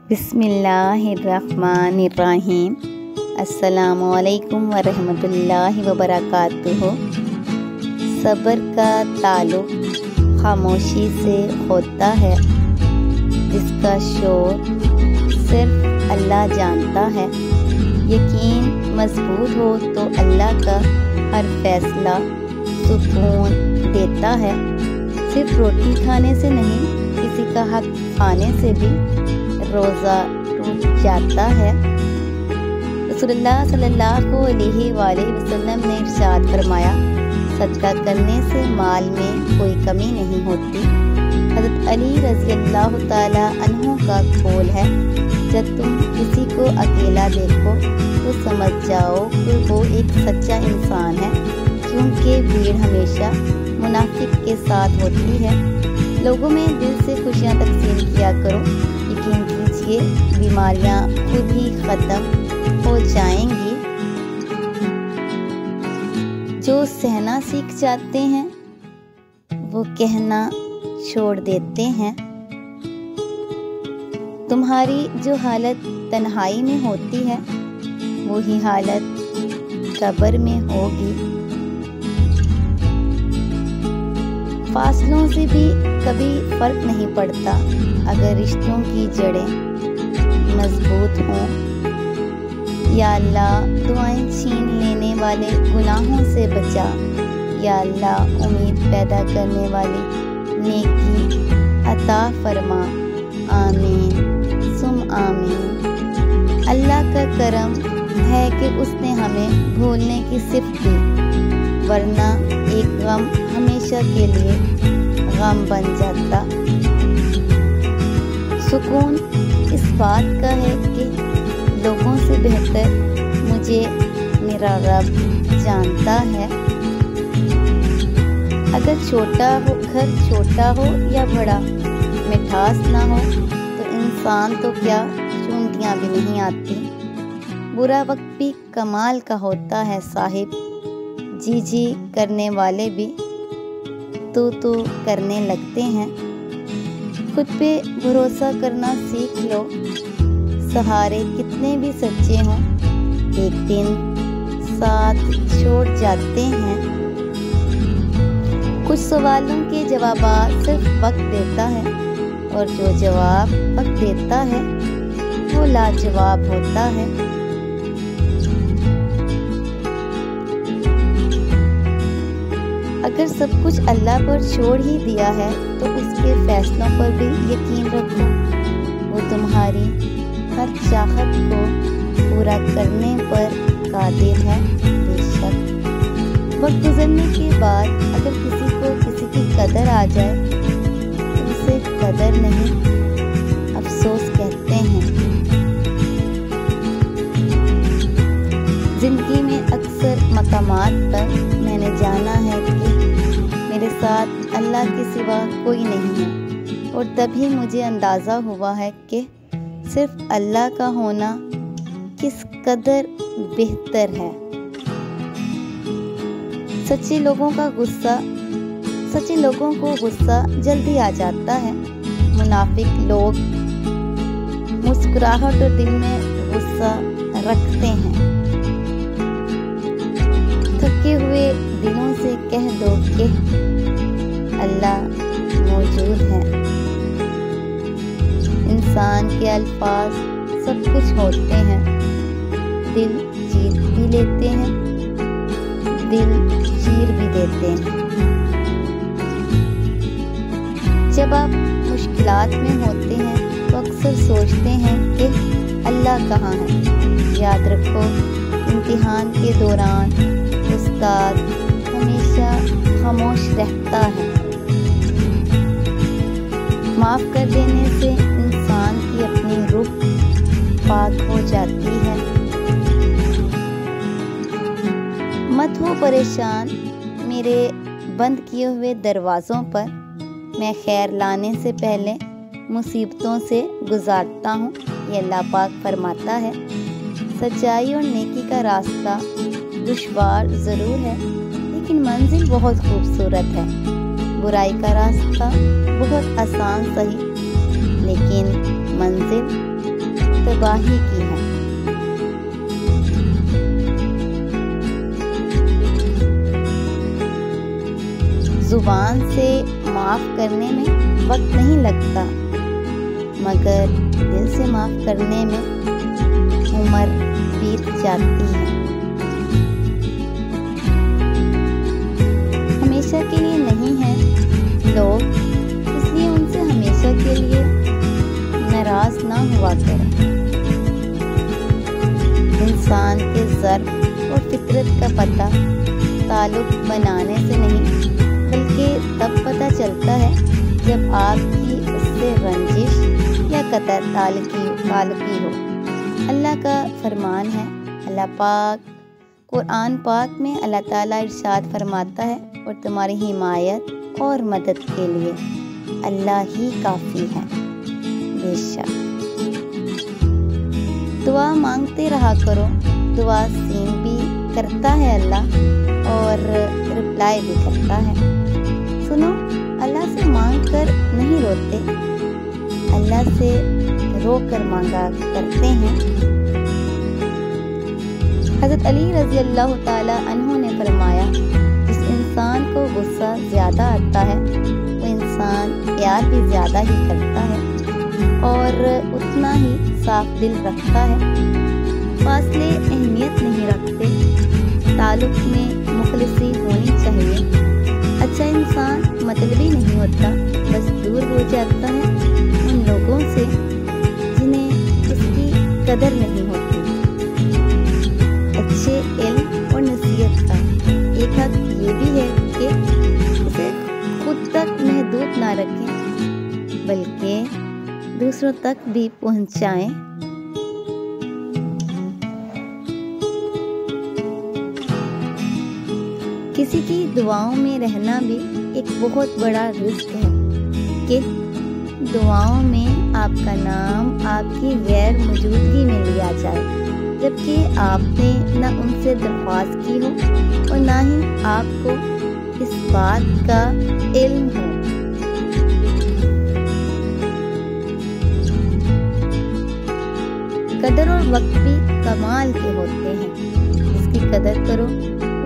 बिस्मिल्लाहिर्रहमानिर्रहीम। अस्सलामुअलैकुम वरहमतुल्लाहि वबरकातुहू। सब्र का ताल्लुक़ खामोशी से होता है, जिसका शोर सिर्फ अल्लाह जानता है। यकीन मजबूत हो तो अल्लाह का हर फैसला सुकून देता है। सिर्फ रोटी खाने से नहीं, किसी का हक खाने से भी रोज़ा टूट जाता है। रसूलुल्लाह सल्लल्लाहु अलैहि वसल्लम ने इरशाद फरमाया, सदका करने से माल में कोई कमी नहीं होती। हज़रत अली रज़ी अल्लाह ताला अन्हु का कौल है, जब तुम किसी को अकेला देखो तो समझ जाओ कि वो एक सच्चा इंसान है, क्योंकि भीड़ हमेशा मुनाफिक के साथ होती है। लोगों में दिल से खुशियाँ तकसीम किया करो, यकीन कीजिए बीमारियाँ खुद ही ख़त्म हो जाएंगी। जो सहना सीख जाते हैं वो कहना छोड़ देते हैं। तुम्हारी जो हालत तन्हाई में होती है, वही हालत कब्र में होगी। फासलों से भी कभी फर्क नहीं पड़ता, अगर रिश्तों की जड़ें मजबूत हों। या अल्लाह दुआएं छीन लेने वाले गुनाहों से बचा। या अल्लाह उम्मीद पैदा करने वाली नेकी अता फरमा। आमीन सुम आमीन। अल्लाह का करम है कि उसने हमें भूलने की सिफ़त दी, वरना एक गम हमेशा के लिए गम बन जाता। सुकून इस बात का है कि लोगों से बेहतर मुझे मेरा रब जानता है। अगर घर छोटा हो या बड़ा, मिठास ना हो तो इंसान तो क्या चूंटियाँ भी नहीं आती। बुरा वक्त भी कमाल का होता है साहिब, जी करने वाले भी तू करने लगते हैं। खुद पे भरोसा करना सीख लो, सहारे कितने भी सच्चे हों, एक दिन साथ छोड़ जाते हैं। कुछ सवालों के जवाब सिर्फ वक्त देता है, और जो जवाब वक्त देता है वो लाजवाब होता है। अगर सब कुछ अल्लाह पर छोड़ ही दिया है तो उसके फैसलों पर भी यकीन रखो। वो तुम्हारी हर चाहत को पूरा करने पर कादिर है। बेशक वक्त गुजरने के बाद अगर किसी को किसी की कदर आ जाए तो उसे कदर नहीं, अफसोस कहते हैं। जिंदगी में अक्सर मकामात पर मैंने जाना है कि मेरे साथ अल्लाह के सिवा कोई नहीं है, और तभी मुझे अंदाज़ा हुआ है कि सिर्फ अल्लाह का होना किस कदर बेहतर है। सच्चे लोगों को गुस्सा जल्दी आ जाता है। मुनाफिक लोग मुस्कुराहट और दिल में गुस्सा रखते हैं। थके हुए दिलों से कह दो कि अल्लाह मौजूद है। इंसान के अल्फाज सब कुछ होते हैं, दिल जीत भी लेते हैं, दिल चीर भी देते हैं। जब आप मुश्किलात में होते हैं तो अक्सर सोचते हैं कि अल्लाह कहाँ है। याद रखो, इम्तिहान के दौरान उस्ताद हमेशा खामोश रहता है। माफ़ कर देने से इंसान की अपनी रूह पाक हो जाती है। मत हो परेशान मेरे बंद किए हुए दरवाज़ों पर, मैं खैर लाने से पहले मुसीबतों से गुजारता हूँ। ये अल्लाह पाक फरमाता है। सच्चाई और नेकी का रास्ता दुश्वार ज़रूर है, लेकिन मंजिल बहुत खूबसूरत है। बुराई का रास्ता बहुत आसान सही, लेकिन मंजिल تباہی کی ہے۔ زبان سے معاف کرنے میں وقت نہیں لگتا، مگر دل سے معاف کرنے میں عمر بیت جاتی ہے۔ ہمیشہ کے لیے نہیں ہے لوگ، اس لیے ان سے ہمیشہ کے لیے ناراض نہ ہوا کریں۔ انسان کے ظرف اور فطرت کا پتہ تعلق بنانے سے نہیں بلکہ تب پتہ چلتا ہے جب آپ کی اس سے رنجش یا قطع تعلقی ہو۔ اللہ کا فرمان ہے، اللہ پاک قرآن پاک میں اللہ تعالیٰ ارشاد فرماتا ہے، اور تمہاری حمایت اور مدد کے لیے اللہ ہی کافی ہے۔ بے شک دعا مانگتے رہا کرو، دعا سین بھی کرتا ہے اللہ اور رپلائی بھی کرتا ہے۔ سنو، اللہ سے مانگ کر نہیں روتے، اللہ سے رو کر مانگا کرتے ہیں۔ حضرت علی رضی اللہ تعالیٰ عنہ نے فرمایا، جس انسان کو غصہ زیادہ آتا ہے وہ انسان پیار بھی زیادہ ہی کرتا ہے اور اتنا ہی صاف دل رکھتا ہے۔ فاصلے اہمیت نہیں رکھتے، تعلق میں مخلصی ہونی چاہیے۔ اچھا انسان مطلبی نہیں ہوتا، بس دور ہو جاتا ہے ان لوگوں سے جنہیں اس کی قدر نہیں ہوتی۔ اچھے علم اور نصیحت کا ایک حق یہ بھی ہے کہ اسے خود تک محدود نہ رکھیں بلکہ دوسروں تک بھی پہنچائیں۔ کسی کی دعاؤں میں رہنا بھی ایک بہت بڑا رزق ہے کہ دعاؤں میں آپ کا نام آپ کی غیر موجودگی میں لیا جائے، جبکہ آپ نے نہ ان سے درخواست کی ہو اور نہ ہی آپ کو اس بات کا علم ہو۔ قدر اور وقت بھی کمال کے ہوتے ہیں، جس کی قدر کرو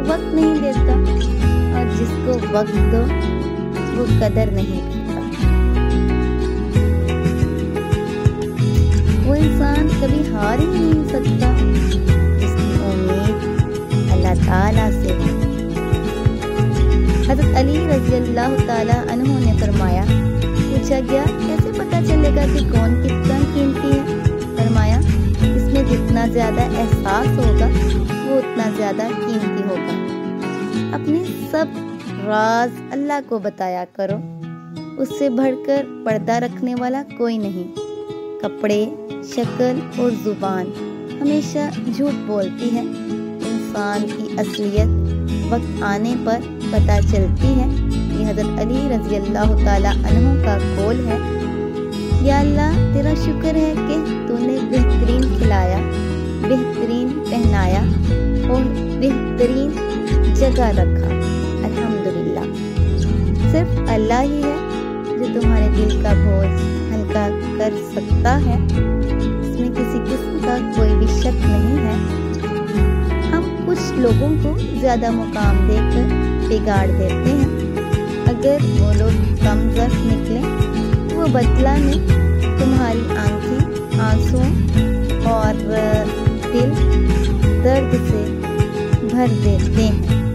وقت نہیں دیتا اور جس کو وقت دو وہ قدر نہیں کرتا۔ وہ انسان کبھی ہار ہی نہیں سکتا جس کی امید اللہ تعالیٰ سے ہے۔ حضرت علی رضی اللہ تعالیٰ عنہ نے فرمایا، پوچھا گیا کیسے پتہ چلے گا کہ کون کتنا قیمتی ہے؟ فرمایا، اس میں جتنا زیادہ احساس ہوگا وہ اتنا زیادہ قیمتی ہوگا۔ اپنے سب راز اللہ کو بتایا کرو، اس سے بڑھ کر پردہ رکھنے والا کوئی نہیں۔ کپڑے، شکل اور زبان ہمیشہ جھوٹ بولتی ہے، انسان کی اصلیت وقت آنے پر پتہ چلتی ہے۔ یہ حضرت علی رضی اللہ تعالیٰ عنہ کا قول ہے، یا اللہ تیرا شکر ہے کہ تو نے بہترین کھلایا، بہترین پہنایا اور بہترین جگہ رکھا، الحمدللہ۔ صرف اللہ ہی ہے جو تمہارے دل کا بوجھ ہلکا کر سکتا ہے، اس میں کسی قسم کا کوئی بھی شک نہیں ہے۔ ہم کچھ لوگوں کو زیادہ مقام دے کر بگاڑ دیتے ہیں، اگر وہ لوگ کم ظرف نکلیں وہ بدلہ میں تمہاری آنکھیں آنسوں اور دل درد سے بھر دیتے ہیں۔